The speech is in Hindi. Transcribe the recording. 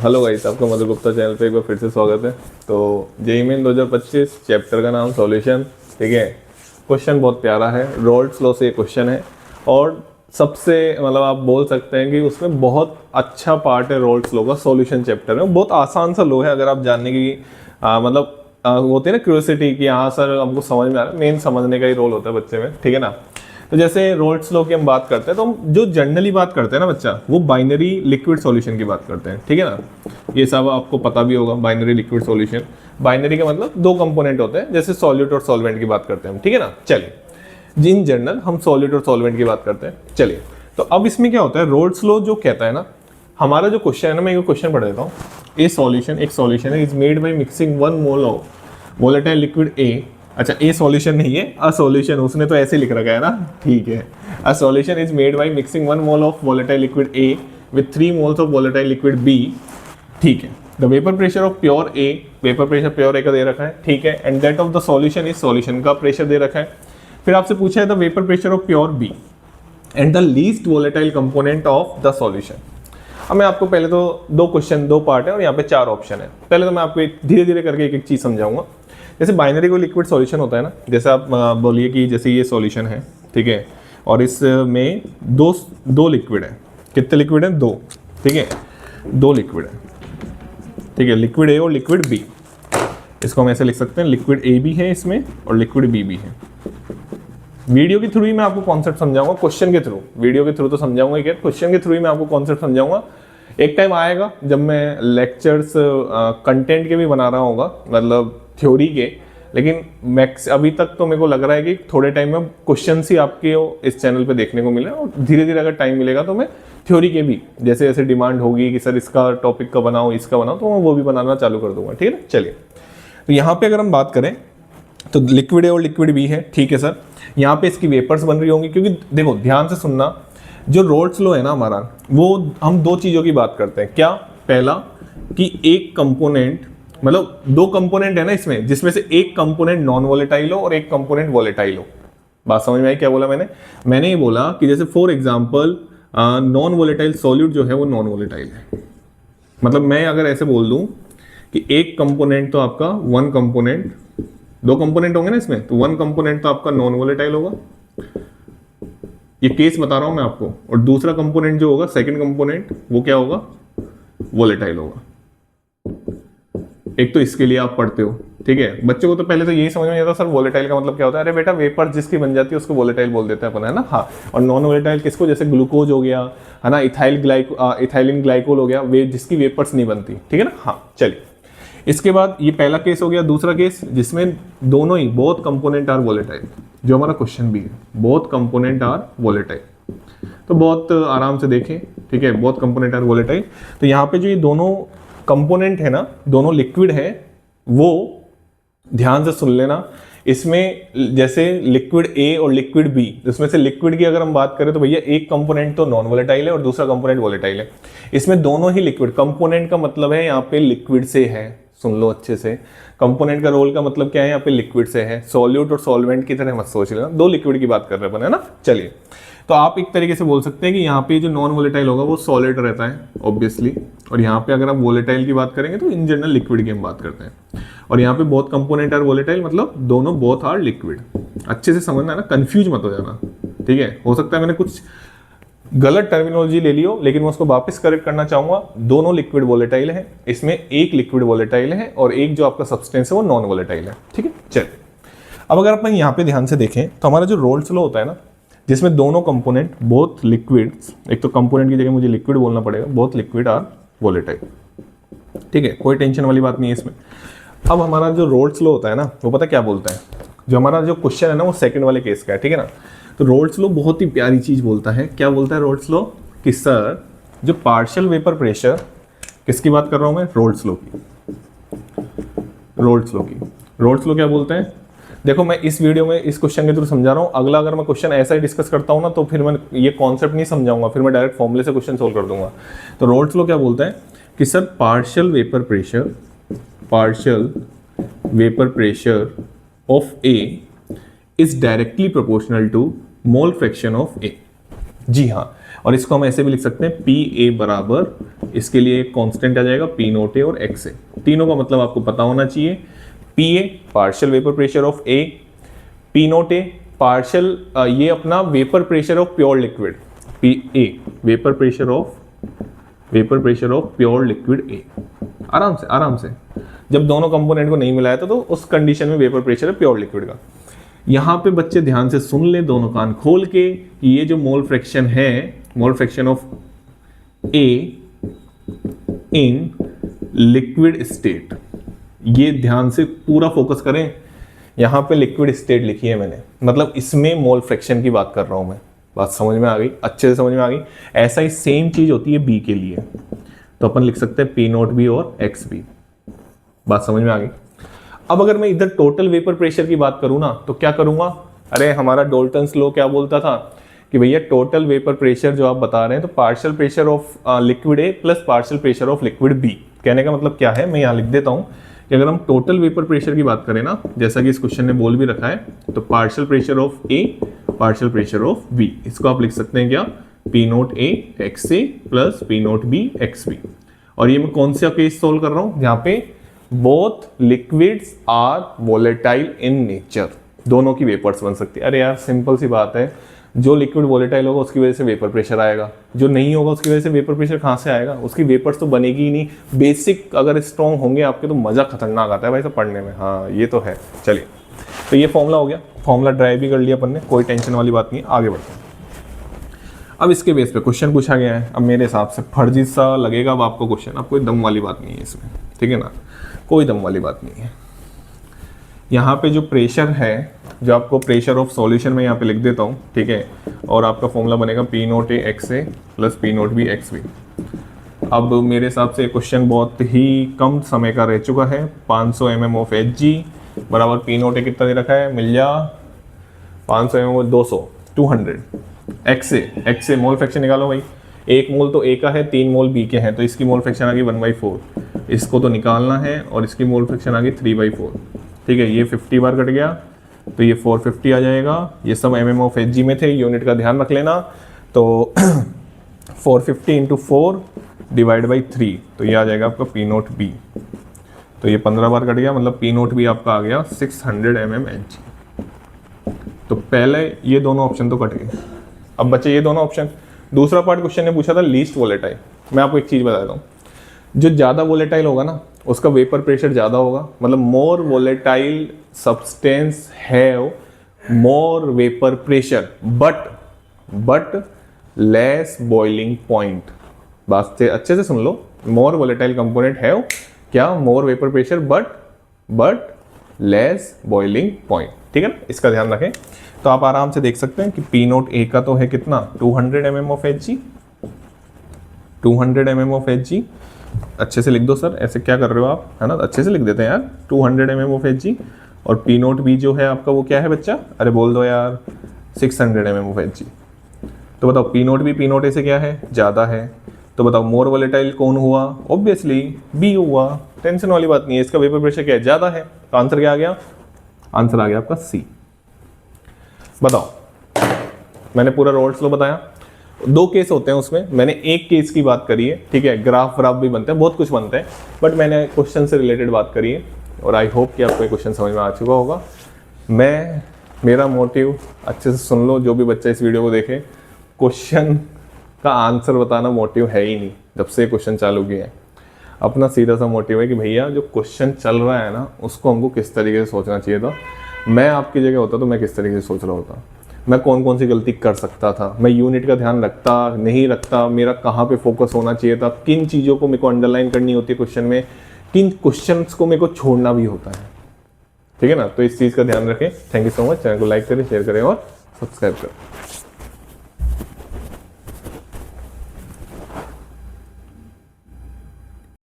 हेलो गाइस, आपका मधुर गुप्ता चैनल पे एक बार फिर से स्वागत है। तो जेईई मेन 2025 चैप्टर का नाम सॉल्यूशन, ठीक है। क्वेश्चन बहुत प्यारा है, रोल्स लॉ से ये क्वेश्चन है और सबसे मतलब आप बोल सकते हैं कि उसमें बहुत अच्छा पार्ट है रोल्स लॉ का। सॉल्यूशन चैप्टर में बहुत आसान सा लॉ है, अगर आप जानने की होती है ना क्यूरियोसिटी कि हाँ सर हमको समझ में आ रहा है, मेन समझने का ही रोल होता है बच्चे में, ठीक है ना। तो जैसे रोल्स लॉ की हम बात करते हैं तो हम जो जनरली बात करते हैं ना बच्चा, वो बाइनरी लिक्विड सॉल्यूशन की बात करते हैं, ठीक है ना। ये सब आपको पता भी होगा, बाइनरी लिक्विड सॉल्यूशन। बाइनरी का मतलब दो कंपोनेंट होते हैं, जैसे सॉल्यूट और सॉल्वेंट की बात करते हैं हम, ठीक है ना। चलिए इन जनरल हम सॉल्यूट और सॉल्वेंट की बात करते हैं। चलिए तो अब इसमें क्या होता है, रोल्स लॉ जो कहता है ना, हमारा जो क्वेश्चन है ना, मैं ये क्वेश्चन पढ़ देता हूँ। ए सॉल्यूशन, एक सॉल्यूशन है, is made by mixing 1 mole of volatile liquid ए। अच्छा, ए सॉल्यूशन नहीं है, अ सॉल्यूशन, उसने तो ऐसे लिख रखा है ना, ठीक है। A solution is made by mixing 1 mole of volatile liquid A with 3 moles of volatile liquid B, ठीक है। The vapour pressure of pure A, vapour pressure pure A का दे रखा है, ठीक है। And that of the solution is, solution का प्रेशर दे रखा है। फिर आपसे पूछा है the vapour pressure of pure B and the least volatile component of the solution. अब मैं आपको पहले तो दो क्वेश्चन, दो पार्ट है और यहाँ पे 4 ऑप्शन है। पहले तो मैं आपको धीरे धीरे करके एक एक चीज समझाऊंगा। जैसे बाइनरी को लिक्विड सॉल्यूशन होता है ना, जैसे आप बोलिए कि जैसे ये सॉल्यूशन है, ठीक है, और इसमें दो लिक्विड है। कितने लिक्विड है? 2, ठीक है, 2 लिक्विड है, ठीक है, लिक्विड ए और लिक्विड बी। इसको हम ऐसे लिख सकते हैं, लिक्विड ए भी है इसमें और लिक्विड बी भी है। वीडियो के थ्रू ही मैं आपको कॉन्सेप्ट समझाऊंगा, क्वेश्चन के थ्रू, वीडियो के थ्रू तो समझाऊंगा क्या, क्वेश्चन के थ्रू ही मैं आपको कॉन्सेप्ट समझाऊंगा। एक टाइम आएगा जब मैं लेक्चर्स कंटेंट के भी बना रहा होगा, मतलब थ्योरी के, लेकिन मैक्स अभी तक तो मेरे को लग रहा है कि थोड़े टाइम में क्वेश्चन ही आपके इस चैनल पे देखने को मिले, और धीरे धीरे अगर टाइम मिलेगा तो मैं थ्योरी के भी, जैसे जैसे डिमांड होगी कि सर इसका टॉपिक का बनाओ, इसका बनाओ, तो मैं वो भी बनाना चालू कर दूंगा, ठीक है। चलिए, तो यहाँ पे अगर हम बात करें तो लिक्विड ए और लिक्विड बी है, ठीक है सर। यहाँ पे इसकी वेपर्स बन रही होंगी, क्योंकि देखो ध्यान से सुनना, जो रोल्स लॉ है ना हमारा, वो हम 2 चीज़ों की बात करते हैं। क्या? पहला कि एक कंपोनेंट, मतलब 2 कंपोनेंट है ना इसमें, जिसमें से एक कंपोनेंट नॉन वोलेटाइल हो और एक कंपोनेंट वोलेटाइल हो। बात समझ में आई क्या बोला मैंने ये बोला कि जैसे for example non volatile solute जो है वो नॉन वोलेटाइल है। मतलब मैं अगर ऐसे बोल दूं कि एक कंपोनेंट तो आपका 1 कंपोनेंट, 2 कंपोनेंट होंगे ना इसमें, तो 1 कंपोनेंट तो आपका नॉन वोलेटाइल होगा, ये केस बता रहा हूं मैं आपको, और दूसरा कंपोनेंट जो होगा, सेकंड कंपोनेंट, वो क्या होगा? वोलेटाइल होगा। एक तो इसके लिए आप पढ़ते हो, ठीक है। बच्चों को तो पहले तो यही समझ में नहीं आता सर वोलेटाइल का मतलब क्या होता है। अरे बेटा, वेपर जिसकी बन जाती है उसको वोलेटाइल बोल देते हैं अपन, है ना। हाँ, और नॉन वोलेटाइल किसको? जैसे ग्लूकोज हो गया, है ना, इथाइलिन ग्लाइकोल हो गया, वे जिसकी वेपर्स नहीं बनती, ठीक है ना। हाँ चलिए, इसके बाद ये पहला केस हो गया। दूसरा केस जिसमें दोनों ही, बोथ कंपोनेंट आर वोलेटाइल, जो हमारा क्वेश्चन भी है, बोथ कंपोनेंट आर वोलेटाइल। तो बहुत आराम से देखें, ठीक है, बोथ कंपोनेंट आर वोलेटाइल। तो यहाँ पे जो ये दोनों कंपोनेंट है ना, दोनों लिक्विड है, वो ध्यान से सुन लेना। इसमें जैसे लिक्विड ए और लिक्विड बी, इसमें से लिक्विड की अगर हम बात करें तो भैया एक कंपोनेंट तो नॉन वोलेटाइल है और दूसरा कंपोनेंट वोलेटाइल है। इसमें दोनों ही लिक्विड, कंपोनेंट का मतलब है यहाँ पे लिक्विड से है, सुन लो अच्छे से। कंपोनेंट का रोल का मतलब क्या है, यहाँ पे लिक्विड से है। सॉल्यूट और सॉल्वेंट की तरह मत सोच लेना, 2 लिक्विड की बात कर रहे हैं अपन, है ना। चलिए, तो आप एक तरीके से बोल सकते हैं कि यहाँ पे जो नॉन वोलेटाइल होगा वो सॉलिड रहता है ऑब्वियसली, और यहाँ पे अगर आप वोलेटाइल की बात करेंगे तो इन जनरल लिक्विड की हम बात करते हैं। और यहाँ पे बोथ कंपोनेंट आर वोलेटाइल, मतलब दोनों बोथ आर लिक्विड। अच्छे से समझना है ना, कंफ्यूज मत हो जाना, ठीक है। हो सकता है मैंने कुछ गलत टर्मिनोलॉजी ले लियो, लेकिन मैं उसको वापस करेक्ट करना चाहूंगा। दोनों लिक्विड वोलेटाइल है, इसमें एक लिक्विड वोलेटाइल है और एक जो आपका सब्सटेंस है वो नॉन वोलेटाइल है, ठीक है। चलिए, अब अगर अपन यहाँ पे ध्यान से देखें तो हमारा जो रोल्स लॉ होता है ना, जिसमें दोनों कंपोनेंट बोथ लिक्विड्स, एक तो कंपोनेंट की जगह मुझे लिक्विड बोलना पड़ेगा, बोथ लिक्विड आर वोलेटाइल, ठीक है, कोई टेंशन वाली बात नहीं है इसमें। अब हमारा जो रोल्स लॉ होता है ना, वो पता क्या बोलता है, जो हमारा जो क्वेश्चन है ना वो सेकंड वाले केस का है, ठीक है ना। तो रोल्स लॉ बहुत ही प्यारी चीज बोलता है। क्या बोलता है रोल्स लॉ? कि सर जो पार्शियल वेपर प्रेशर, किसकी बात कर रहा हूं मैं? रोल्स लॉ की। रोल्स लॉ की, रोल्स लॉ क्या बोलते हैं? देखो, मैं इस वीडियो में इस क्वेश्चन के थ्रू समझा रहा हूँ। अगला अगर मैं क्वेश्चन ऐसा ही डिस्कस करता हूँ ना, तो फिर मैं ये कॉन्सेप्ट नहीं समझाऊंगा, फिर मैं डायरेक्ट फॉर्मूले से क्वेश्चन सोल्व कर दूंगा। तो रोल्स लॉ क्या बोलता है कि sir partial vapour pressure of A is directly proportional to mole fraction of A. जी हाँ, और इसको हम ऐसे भी लिख सकते हैं, पी ए बराबर, इसके लिए एक कांस्टेंट आ जाएगा पी नोट ए और एक्स ए। तीनों का मतलब आपको पता होना चाहिए। P A partial vapour pressure of A, P naught A partial ये अपना vapour pressure of pure liquid, P A vapour pressure of pure liquid A. आराम से जब दोनों कंपोनेंट को नहीं मिलाया था तो उस कंडीशन में वेपर प्रेशर है प्योर लिक्विड का। यहाँ पे बच्चे ध्यान से सुन ले, दोनों कान खोल के, कि ये जो मोल फ्रैक्शन है, मोल fraction of A in liquid state, ये ध्यान से पूरा फोकस करें। यहाँ पे लिक्विड स्टेट लिखी है मैंने, मतलब इसमें मोल फ्रैक्शन की बात कर रहा हूं मैं। बात समझ में आ गई? अच्छे से समझ में आ गई। ऐसा ही सेम चीज होती है बी के लिए, तो अपन लिख सकते हैं पी नोट बी और एक्स बी। बात समझ में आ गई? अब अगर मैं इधर टोटल वेपर प्रेशर की बात करूं ना, तो क्या करूंगा? अरे हमारा डाल्टन्स लॉ क्या बोलता था कि भैया टोटल वेपर प्रेशर जो आप बता रहे हैं, तो partial pressure of liquid A plus partial pressure of liquid B. कहने का मतलब क्या है, मैं यहाँ लिख देता हूँ कि अगर हम टोटल वेपर प्रेशर की बात करें ना, जैसा कि इस क्वेश्चन ने बोल भी रखा है, तो partial pressure of A partial pressure of B, इसको आप लिख सकते हैं क्या? P naught A X A plus P naught B X B. और ये मैं कौन सा केस सोल्व कर रहा हूँ? जहाँ पे both liquids are volatile in nature, दोनों की वेपर्स बन सकती है। अरे यार सिंपल सी बात है, जो लिक्विड वोलेटाइल होगा उसकी वजह से वेपर प्रेशर आएगा, जो नहीं होगा उसकी वजह से वेपर प्रेशर कहाँ से आएगा? उसकी वेपर्स तो बनेगी ही नहीं। बेसिक अगर स्ट्रॉन्ग होंगे आपके तो मजा खतरनाक आता है भाई सब पढ़ने में। हाँ ये तो है। चलिए, तो ये फॉर्मूला हो गया, फॉर्मूला ड्राइव भी कर लिया अपन ने, कोई टेंशन वाली बात नहीं। आगे बढ़ते हैं। अब इसके बेस पे क्वेश्चन पूछा गया है। अब मेरे हिसाब से फर्जी सा लगेगा अब आपको क्वेश्चन, अब कोई दम वाली बात नहीं है इसमें, ठीक है ना, कोई दम वाली बात नहीं है। यहाँ पे जो प्रेशर है, जो आपको प्रेशर ऑफ सॉल्यूशन में यहाँ पे लिख देता हूँ, ठीक है, और आपका फॉर्मूला बनेगा P naught A X A plus P naught B X B. अब मेरे हिसाब से क्वेश्चन बहुत ही कम समय का रह चुका है। 500 mm ऑफ एच जी बराबर पी नोट ए कितना दे रखा है, मिल जा 500 mm 200 200 एक्स ए मोल फ्रैक्शन निकालो भाई। एक मोल तो ए का है, 3 मोल बी के हैं, तो इसकी मोल फ्रैक्शन आ गई 1/4, इसको तो निकालना है, और इसकी मोल फ्रैक्शन आ गई 3/4। ठीक है, ये 50 बार कट गया तो ये 450 आ जाएगा। ये सब mm ऑफ एच जी में थे, यूनिट का ध्यान रख लेना। तो 450 इंटू 4 डिवाइड बाई 3, तो ये आ जाएगा आपका पी नोट बी। तो ये 15 बार कट गया, मतलब पी नोट बी आपका आ गया 600 mm एच जी। तो पहले ये दोनों ऑप्शन तो कट गए। अब बचे ये दोनों ऑप्शन। दूसरा पार्ट क्वेश्चन ने पूछा था लीस्ट वोलेटाइल। मैं आपको एक चीज़ बता देता हूँ, जो ज़्यादा वोलेटाइल होगा ना उसका वेपर प्रेशर ज़्यादा होगा, मतलब more volatile substance have more vapour pressure but less boiling point. बात से अच्छे से सुन लो, मोर वोलेटाइल कंपोनेंट हैव क्या, more vapour pressure but less boiling point. ठीक है ना, इसका ध्यान रखें। तो आप आराम से देख सकते हैं कि पी नोट ए का तो है कितना, 200 mm of H G, 200 mm of H G. अच्छे से लिख दो सर, ऐसे क्या कर रहे हो आप, है ना, अच्छे से लिख देते हैं यार, 200 mm ऑफ एच जी। और पी नोट बी जो है आपका वो क्या है बच्चा, अरे बोल दो यार, 600 mm ऑफ एच जी। तो बताओ P naught B P naught A से क्या है, ज़्यादा है। तो बताओ मोर वोलेटाइल कौन हुआ, ऑब्वियसली बी हुआ, टेंशन वाली बात नहीं है। इसका वेपर प्रेशर क्या है, ज़्यादा है। तो आंसर क्या आ गया, आंसर आ गया आपका सी। बताओ, मैंने पूरा रोल्स लो बताया। 2 केस होते हैं उसमें, मैंने एक केस की बात करी है, ठीक है, ग्राफ व्राफ भी बनते हैं, बहुत कुछ बनते हैं, बट मैंने क्वेश्चन से रिलेटेड बात करी है। और आई होप कि आपको ये क्वेश्चन समझ में आ चुका होगा। मेरा मोटिव अच्छे से सुन लो, जो भी बच्चा इस वीडियो को देखे, क्वेश्चन का आंसर बताना मोटिव है ही नहीं जब से क्वेश्चन चालू किया है। अपना सीधा सा मोटिव है कि भैया जो क्वेश्चन चल रहा है ना उसको हमको किस तरीके से सोचना चाहिए था। मैं आपकी जगह होता तो मैं किस तरीके से सोच रहा होता, मैं कौन कौन सी गलती कर सकता था, मैं यूनिट का ध्यान रखता नहीं रखता, मेरा कहाँ पे फोकस होना चाहिए था, किन चीज़ों को मेरे को अंडरलाइन करनी होती है क्वेश्चन में, किन क्वेश्चंस को मेरे को छोड़ना भी होता है। ठीक है ना, तो इस चीज़ का ध्यान रखें। Thank you so much. Channel को लाइक करें, शेयर करें और सब्सक्राइब करें।